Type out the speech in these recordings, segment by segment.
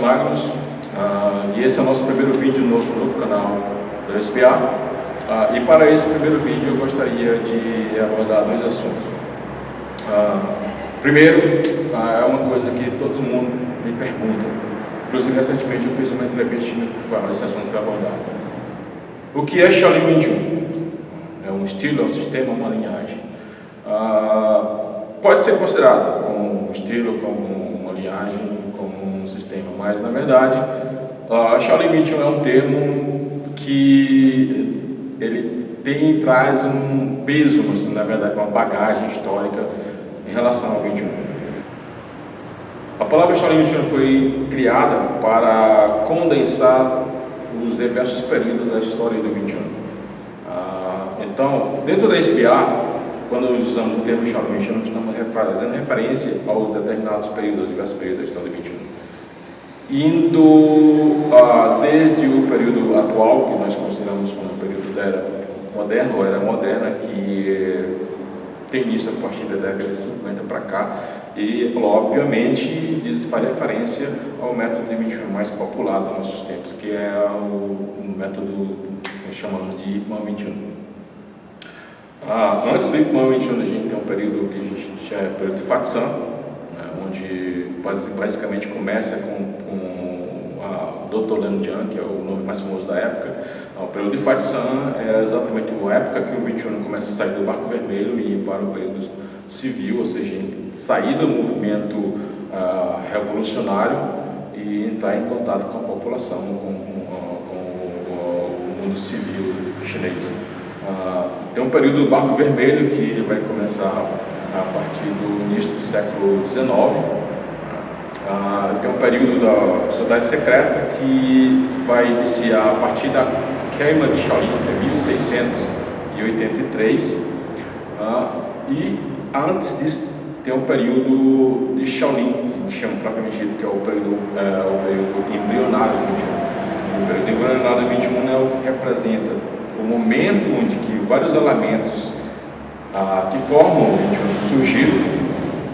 Magnus, e esse é o nosso primeiro vídeo no novo canal da SBA. E para esse primeiro vídeo eu gostaria de abordar dois assuntos. Primeiro, é uma coisa que todo mundo me pergunta, inclusive recentemente eu fiz uma entrevista que esse assunto foi abordado. O que é Shaolin Wing Chun? É um estilo, é um sistema, uma linhagem. Pode ser considerado como um estilo, como uma linhagem, como um sistema, mas na verdade Shaolin Wing Chun é um termo que ele traz um peso, assim, na verdade, uma bagagem histórica em relação ao Wing Chun. A palavra Shaolin Wing Chun foi criada para condensar os diversos períodos da história do Wing Chun. Então, dentro da SBA, quando usamos o termo Shaolin Wing Chun, estamos fazendo referência aos determinados períodos, diversos períodos da história do Wing Chun. Indo desde o período atual, que nós consideramos como o período da era moderna, ou era moderna, que tem início a partir da década de 50 para cá, e obviamente faz referência ao método de Wing Chun mais popular dos nossos tempos, que é o método que nós chamamos de Ip Man Wing Chun. Antes do Ip Man Wing Chun, a gente tem um período que a gente chama de período de Fat San, onde basicamente começa com o Dr. Lan Jian, que é o nome mais famoso da época. O período de Fat San é exatamente a época que o Wing Chun começa a sair do barco vermelho e ir para o período civil, ou seja, sair do movimento revolucionário e entrar em contato com a população, com o mundo civil chinês. Tem um período do barco vermelho que vai começar a partir do início do século XIX. Tem um período da Sociedade Secreta que vai iniciar a partir da queima de Shaolin, que é 1683. E antes disso tem um período de Shaolin, que a gente chama propriamente dito, que é o período embrionário do Wing Chun. O período embrionário do Wing Chun é o que representa o momento onde que vários elementos que formam o Wing Chun surgiram.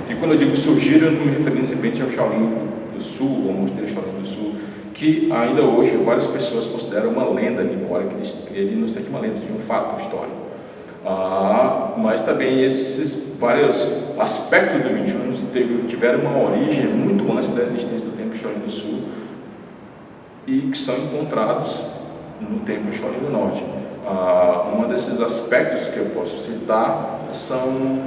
E quando eu digo surgiram, eu não me refiro simplesmente ao Shaolin do Sul, ao Mosteiro Shaolin do Sul, que ainda hoje várias pessoas consideram uma lenda, embora que ele não seja uma lenda, seja um fato histórico. Mas também esses vários aspectos do Wing Chun tiveram uma origem muito antes da existência do Templo Shaolin do Sul e que são encontrados no Templo Shaolin do Norte. Um desses aspectos que eu posso citar são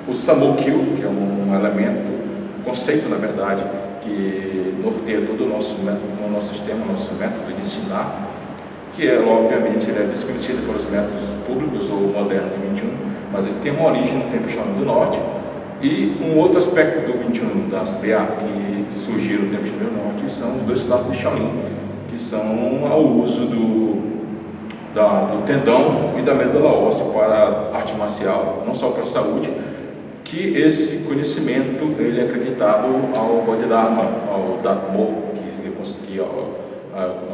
o Samokyu, que é um elemento, um conceito, na verdade, que norteia todo o nosso sistema, o nosso método de ensinar, que obviamente ele é desconhecido pelos métodos públicos ou modernos do Wing Chun, mas ele tem uma origem no Templo Shaolin do Norte. E um outro aspecto do Wing Chun da SBA que surgiu no Templo Shaolin do Norte são os dois classes de Shaolin, que são o uso do tendão e da medula óssea para arte marcial, não só para a saúde, que esse conhecimento ele é acreditado ao Bodhidharma, ao Datmo, que é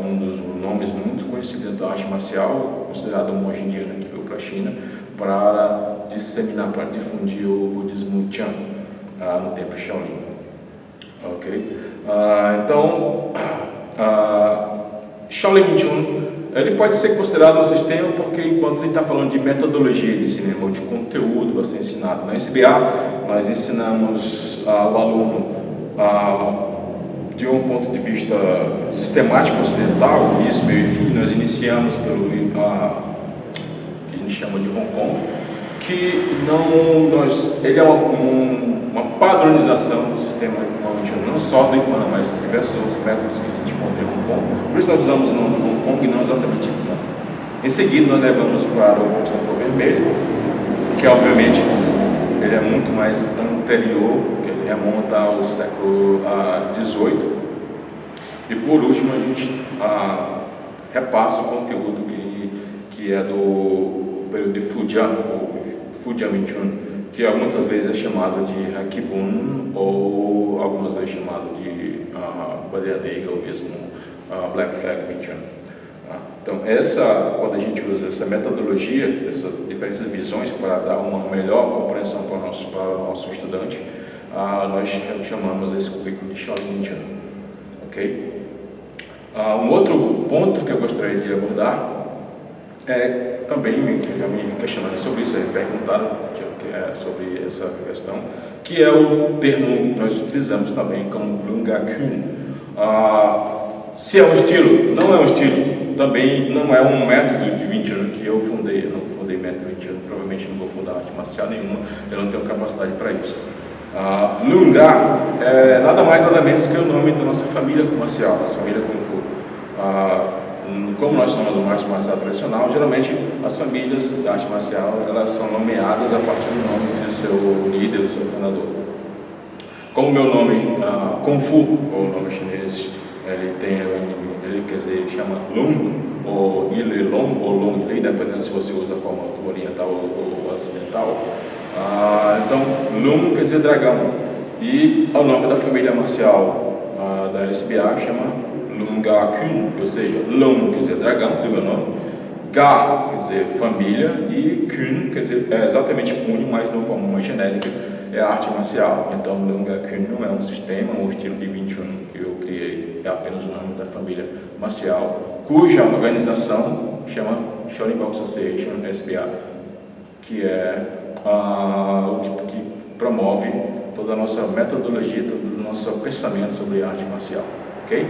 um dos nomes muito conhecidos da arte marcial, considerado um monge indiano que veio para a China para disseminar, para difundir o budismo Chan no Templo Shaolin. Ok? Então, Shaolin Wing Chun ele pode ser considerado um sistema porque, enquanto a gente está falando de metodologia de ensino, ou de conteúdo a ser ensinado na SBA, nós ensinamos ao aluno de um ponto de vista sistemático ocidental, início, meio e fim. Nós iniciamos pelo que a gente chama de Hong Kong, que ele é uma padronização do sistema Wing Chun, não só do Ip Man, mas diversos outros métodos que a gente encontra em Hong Kong. Por isso nós usamos no Hong Kong e não exatamente Ip Man. Em seguida nós levamos para o Conquistador Vermelho, que obviamente ele é muito mais anterior, que ele remonta ao século XVIII. E por último a gente repassa o conteúdo que é do período de Fujian, ou Fujian Wing Chun, que algumas vezes é chamado de Hakibun, ou algumas vezes chamado de Bandeira Negra, ou mesmo Black Flag Wing Chun. Então, quando a gente usa essa metodologia, essas diferentes visões para dar uma melhor compreensão para o nosso estudante, nós chamamos esse currículo de Shaolin Wing Chun, ok? Um outro ponto que eu gostaria de abordar também já me questionaram sobre isso, perguntaram sobre essa questão, que é o termo que nós utilizamos também como Lung Ga Kun. Se é um estilo, não é um estilo, também não é um método de Wing Chun que eu fundei. Eu não fundei método Wing Chun, provavelmente não vou fundar arte marcial nenhuma, eu não tenho capacidade para isso. Lung Ga é nada mais nada menos que o nome da nossa família marcial, nossa família Kung Fu. Como nós somos uma arte marcial tradicional, geralmente as famílias da arte marcial elas são nomeadas a partir do nome do seu líder, do seu fundador. Como o meu nome Kung Fu, ou nome chinês, ele quer dizer, chama Lung, ou Ili Long, ou Long Li, dependendo se você usa a forma oriental ou ocidental. Então, Lung quer dizer dragão, e o nome da família marcial da LSBA chama Lung Ga Kun, ou seja, Lung quer dizer dragão, do meu nome, Ga quer dizer família, e Kun quer dizer exatamente punho, mas de uma forma mais genérica, é arte marcial. Então, Lung Ga Kun não é um sistema ou estilo de Wing Chun que eu criei, é apenas o nome da família marcial, cuja organização chama Shaolin Box Association, SBA, que é o que promove toda a nossa metodologia, todo o nosso pensamento sobre arte marcial, ok?